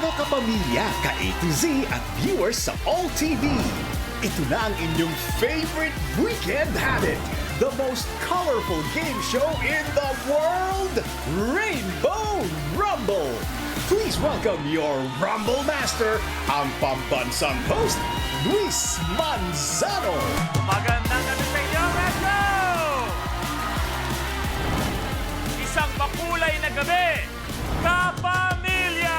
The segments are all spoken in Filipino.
Mga kapamilya, ka-A to Z at viewers sa All TV. Ito na ang inyong favorite weekend habit. The most colorful game show in the world, Rainbow Rumble. Please welcome your Rumble Master, ang pambansang host, Luis Manzano. Magandang gabi sa inyo, let's go! Isang makulay na gabi, kapamilya!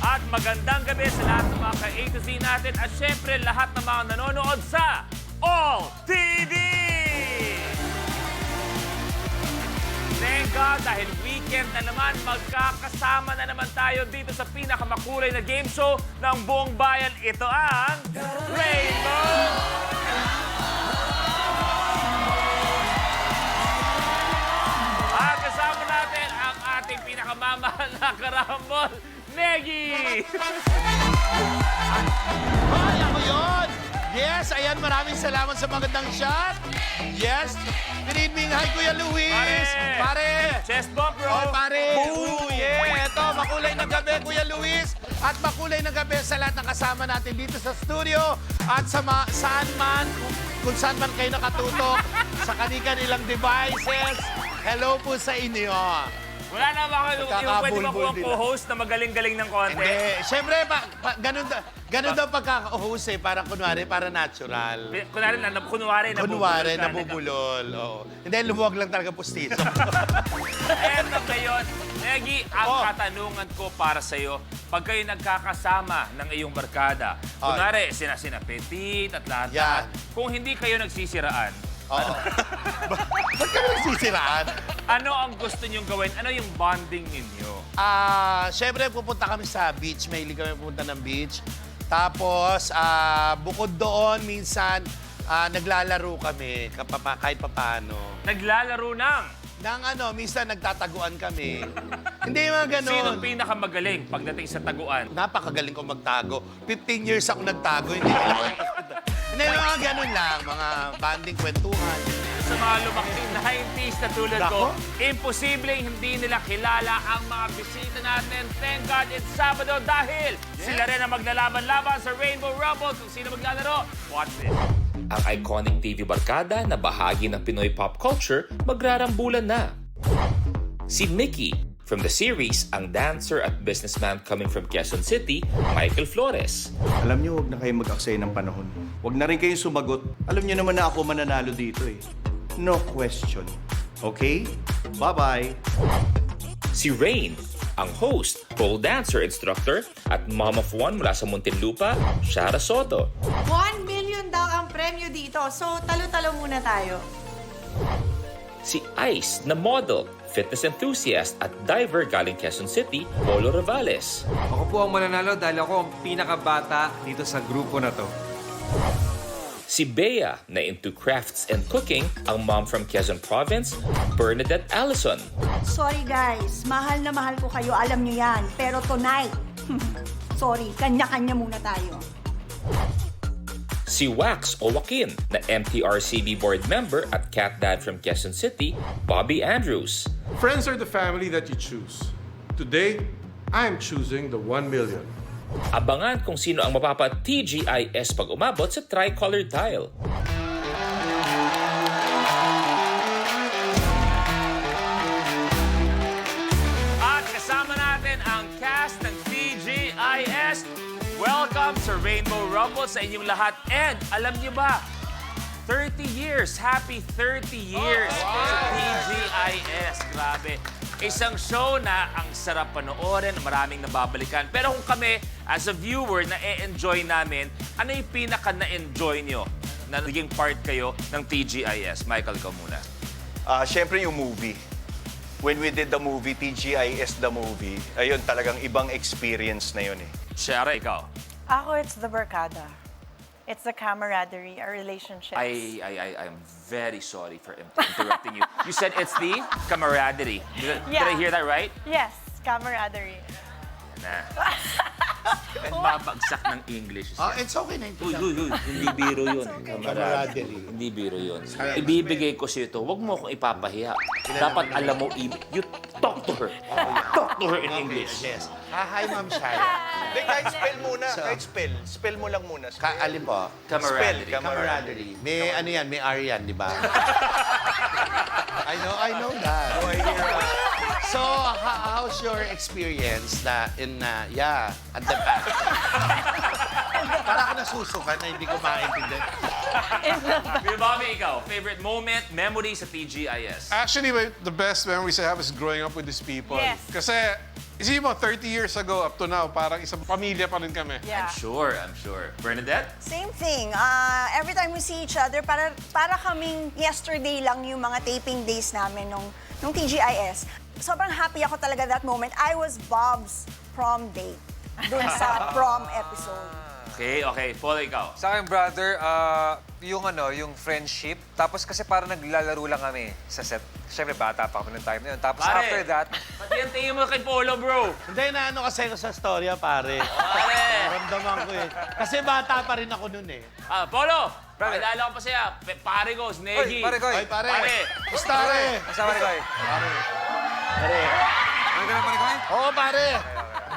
At magandang gabi sa lahat ng mga ka-A to Z natin at syempre lahat ng mga nanonood sa All TV! Thank God, dahil weekend na naman, magkakasama na naman tayo dito sa pinakamakulay na game show ng buong bayan. Ito ang Rainbow! At kasama natin ang ating pinakamamahal na karambol, Negi! Ay, ako yun! Yes, ayan, maraming salamat sa magandang shot. Yes, pinidming hi, Kuya Luis. Pare! Chest bump, bro! Oh, pare! Yeah, ito, makulay na gabi, Kuya Luis. At makulay na gabi sa lahat ng kasama natin dito sa studio. At sa saan man, kung saan man kayo nakatutok, sa kanilang devices. Hello po sa inyo. Wala na ba kayo yung pwede ba kung co-host na magaling-galing ng konti? Hindi. Siyempre, ganun daw pagkaka-host eh. Parang kunwari, para natural. Kunwari, nabubulol. Oo. Hindi, lumuwag lang talaga pustiso. Eto ngayon, Negi, ang katanungan ko para sa'yo, pag kayo nagkakasama ng iyong barkada, kunwari, sina Petit at lahat, Yan. kung hindi kayo nagsisiraan, Oo. Ba't kami nagsisiraan? ano ang gusto niyong gawin? Ano yung bonding ninyo? Siyempre, pupunta kami sa beach. Mahilig kami pupunta ng beach. Tapos, bukod doon, minsan, naglalaro kami kahit papaano. Naglalaro ng? Minsan nagtataguan kami. Hindi mga ganun. Sino pinakamagaling pagdating sa taguan? Napakagaling ko magtago. 15 years ako nagtago. Hindi mga ganun lang. Mga banding kwentuhan. Sa mga lumaking 90s na tulad ko, imposibleng hindi nila kilala ang mga bisita natin. Thank God it's Sabado dahil sila rin ang maglalaban-laban sa Rainbow Rumble. Kung sino maglalaro, watch this. Ang iconic TV barkada na bahagi ng Pinoy pop culture magrarambulan na. Si Mickey, from the series, ang dancer at businessman coming from Quezon City, Michael Flores. Alam niyo, huwag na kayong mag-aksaya ng panahon. Huwag na rin kayong sumagot. Alam niyo naman na ako mananalo dito eh. No question. Okay? Bye-bye. Si Rain, ang host, pole dancer instructor, at mom of one mula sa Muntinlupa, Shara Soto. 1 million daw ang premyo dito. So, talo-talo muna tayo. Si Ice na model, fitness enthusiast at diver galing Quezon City, Polo Revales. Ako po ang mananalo dahil ako ang pinakabata dito sa grupo na to. Si Bea na into crafts and cooking, ang mom from Quezon Province, Bernadette Allison. Sorry guys, mahal na mahal ko kayo, alam nyo yan. Pero tonight, sorry, kanya-kanya muna tayo. Si Wax o Joaquin na MTRCB board member at cat dad from Quezon City, Bobby Andrews. Friends are the family that you choose. Today, I'm choosing the 1 million. Abangan kung sino ang mapapa-TGIS pag umabot sa tricolor tile. At kasama natin ang cast ng TGIS. Welcome sa Rainbow Rumble sa inyong lahat. And alam niyo ba, 30 years, happy 30 years sa TGIS. Grabe. Isang show na ang sarap panoorin, maraming nababalikan. Pero kung kami, as a viewer, na-enjoy namin, ano yung pinaka-na-enjoy nyo na naging part kayo ng TGIS? Michael, ikaw muna. Siyempre yung movie. When we did the movie, TGIS the movie, ayun, talagang ibang experience na yun eh. Shara, ikaw. Ako, it's the barkada. It's the camaraderie, our relationships. I'm very sorry for interrupting you. You said it's the camaraderie. Did I hear that right? Yes, camaraderie. Nah. Babagsak ng English. It's okay na ito. Uy, hindi biro yun. Camaraderie. Hindi biro yun. Ibibigay ko sa'yo ito. Huwag mo akong ipapahiya. Dapat alam mo, you talk Talk to her. Talk to her in English. Yes. Hi, Ma'am Shara. Hindi, kahit spell muna. Kahit spell. Spell mo lang muna. Spell. Alin po? Camaraderie. Camaraderie. May ano yan, may R yan, di ba? I know that. So, how's your experience at the back? Para ako nasusukan na hindi ko maintindihan. Kuya Bobby, ikaw, favorite moment, memory sa TGIS? Actually, the best memories I have is growing up with these people. Yes. Kasi, isipin mo, 30 years ago up to now, parang isang pamilya pa rin kami. Yeah. I'm sure. Bernadette? Same thing. Every time we see each other, para kaming yesterday lang yung mga taping days namin nung TGIS. Sobrang happy ako talaga that moment. I was Bob's prom date dun sa prom episode. Okay. Paul, ikaw. Sa akin, brother, yung friendship. Tapos kasi parang naglalaro lang kami sa set. Siyempre, bata pa kami ng time na yun. Tapos after that, Pati yung tingin mo kay Polo, bro. Hindi, naano kasi ako sa storya, pare. Pare. Ramdaman ko eh. Kasi bata pa rin ako nun eh. Polo, Brother. pakilala ko pa siya. Pare ko, Sneggy. Oy, pare ko. Ay, pare. Pare. Basta, pare. Asa pare ko eh? Pare. Ano ka na pare ko eh? Oo, pare.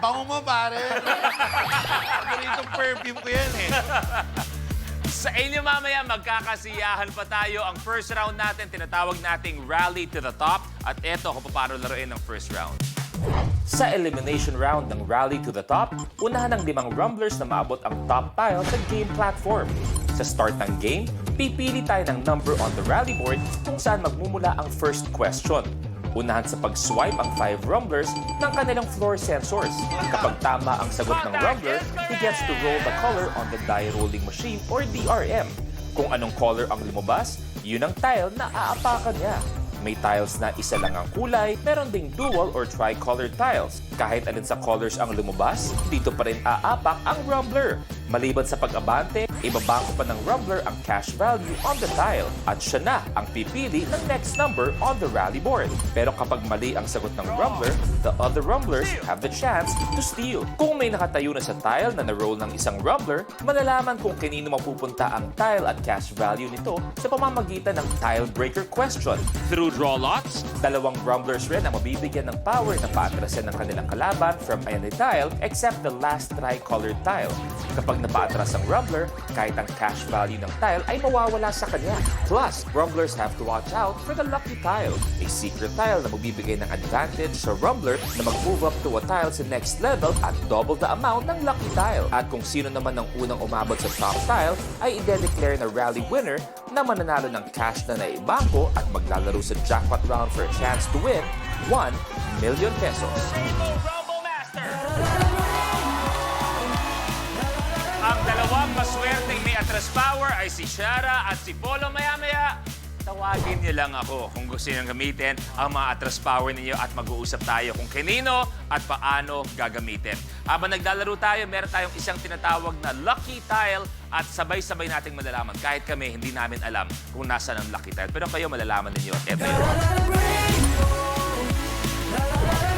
Bango mo, pare. Paboritong perfume ko yan eh. Sa inyo mamaya, magkakasiyahan pa tayo. Ang first round natin, tinatawag nating Rally to the Top. At eto kung paano laruin ang first round. Sa elimination round ng Rally to the Top, unahan ng 5 rumblers na maabot ang top tile sa game platform. Sa start ng game, pipili tayo ng number on the rally board kung saan magmumula ang first question. Unahan sa pag-swipe ang 5 rumblers ng kanilang floor sensors. Kapag tama ang sagot ng rumbler, he gets to roll the color on the die rolling machine or DRM. Kung anong color ang lumabas, yun ang tile na aapakan niya. May tiles na isa lang ang kulay, meron ding dual or tri-colored tiles. Kahit alin sa colors ang lumabas, dito pa rin aapak ang rumbler. Maliban sa pag-abante, ibabangko pa ng rumbler ang cash value on the tile at siya na ang pipili ng next number on the rally board. Pero kapag mali ang sagot ng rumbler, the other rumblers have the chance to steal. Kung may nakatayo na sa tile na na-roll ng isang rumbler, malalaman kung kanino mapupunta ang tile at cash value nito sa pamamagitan ng tile breaker question. Through draw lots, 2 rumblers rin ang mabibigyan ng power na paatrasan ng kanilang kalaban from any tile except the last tri-colored tile. Kapag napaatras ang rumbler, kahit ang cash value ng tile ay mawawala sa kanya. Plus, rumblers have to watch out for the lucky tile, a secret tile na magbibigay ng advantage sa rumbler na mag-move up to a tile sa next level at double the amount ng lucky tile. At kung sino naman ang unang umabot sa top tile ay i-declare na rally winner na mananalo ng cash na naibangko at maglalaro sa jackpot round for a chance to win 1 million pesos. Rumble Master! Ang dalawang maswerteng may atras power ay si Shara at si Polo. Maya-maya, tawagin niyo lang ako kung gusto niyo gamitin ang mga atras power ninyo at mag-uusap tayo kung kanino at paano gagamitin. Habang naglalaro tayo, meron tayong isang tinatawag na lucky tile at sabay-sabay nating malalaman. Kahit kami, hindi namin alam kung nasaan ang lucky tile. Pero kayo malalaman ninyo at eto yun.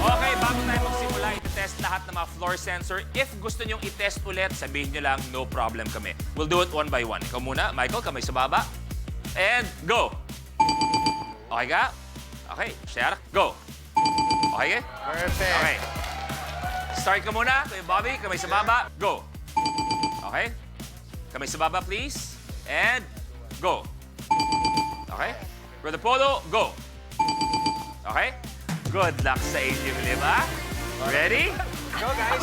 Okay, bago tayo magsimula, iti-test lahat ng mga floor sensor. If gusto nyong i-test ulit, sabihin nyo lang, no problem kami. We'll do it one by one. Ikaw muna, Michael, kamay sa baba. And go! Okay ka? Okay, share. Go! Okay ka? Perfect. Okay. Start ka muna, Kuya Bobby, kamay sa baba. Go! Okay? Kamay sa baba, please. And go! Okay? Brother Polo, go! Okay? Good luck sa inyong 5. Ready? Go guys!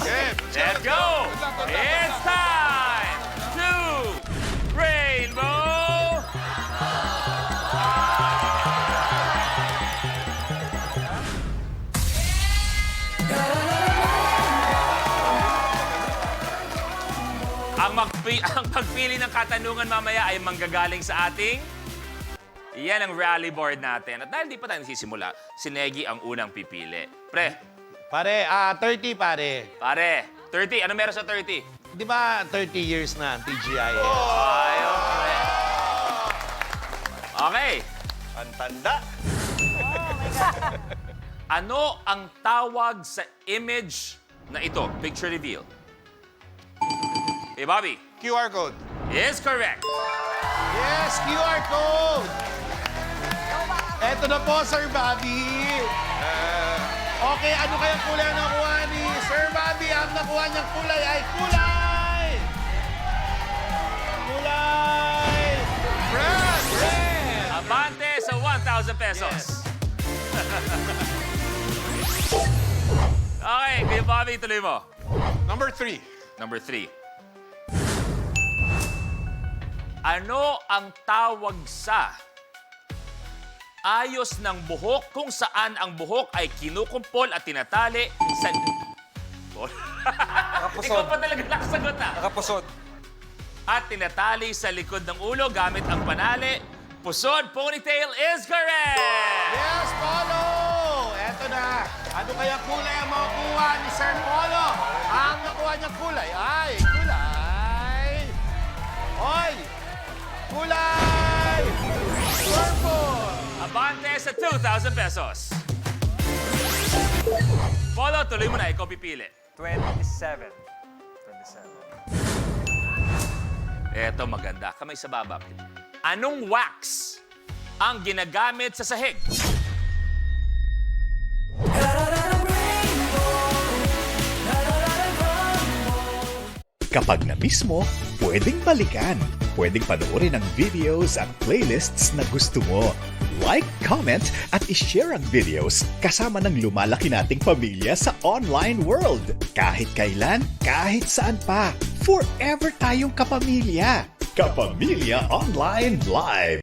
Let's go! It's time to Rainbow! Ang pagpili ng katanungan mamaya ay manggagaling sa ating yan ang rally board natin. At dahil di pa tayo nagsisimula, si Negi ang unang pipili. Pre, Pare, 30 pare. pare, 30. Ano meron sa 30? Di ba 30 years na ang TGIS? Ayun, pre. Okay. Ang tanda. Ano ang tawag sa image na ito? Picture reveal. Hey, Bobby. QR code. Is correct. Yes, QR code! Eto na po, Sir Bobby. Okay, ano kayang kulay ang nakuha ni Sir Bobby? Ang nakuha niyang kulay ay kulay! Kulay! Red! Abante sa 1,000 pesos. Okay, Kuya Bobby, tuloy mo. Number 3. Number 3. Ano ang tawag sa ayos ng buhok kung saan ang buhok ay kinukumpol at tinatali sa... Ikaw pa talaga nakasagot Nakapusod. At tinatali sa likod ng ulo gamit ang panali. Pusod, ponytail is correct! Yes, Polo! Eto na. Ano kaya kulay ang makukuha ni Sir Polo? Ang nakuha niyang kulay ay kulay... Oy! Kulay! Purple! Abante sa 2,000 pesos. Polo, tuloy mo na. Ikaw pipili. 27. Eto, maganda. Kamay sa baba. Anong wax ang ginagamit sa sahig? Kapag na-miss mo, pwedeng balikan. Pwedeng panoorin ang videos at playlists na gusto mo. Like, comment, at ishare ang videos kasama ng lumalaki nating pamilya sa online world. Kahit kailan, kahit saan pa. Forever tayong kapamilya. Kapamilya Online Live.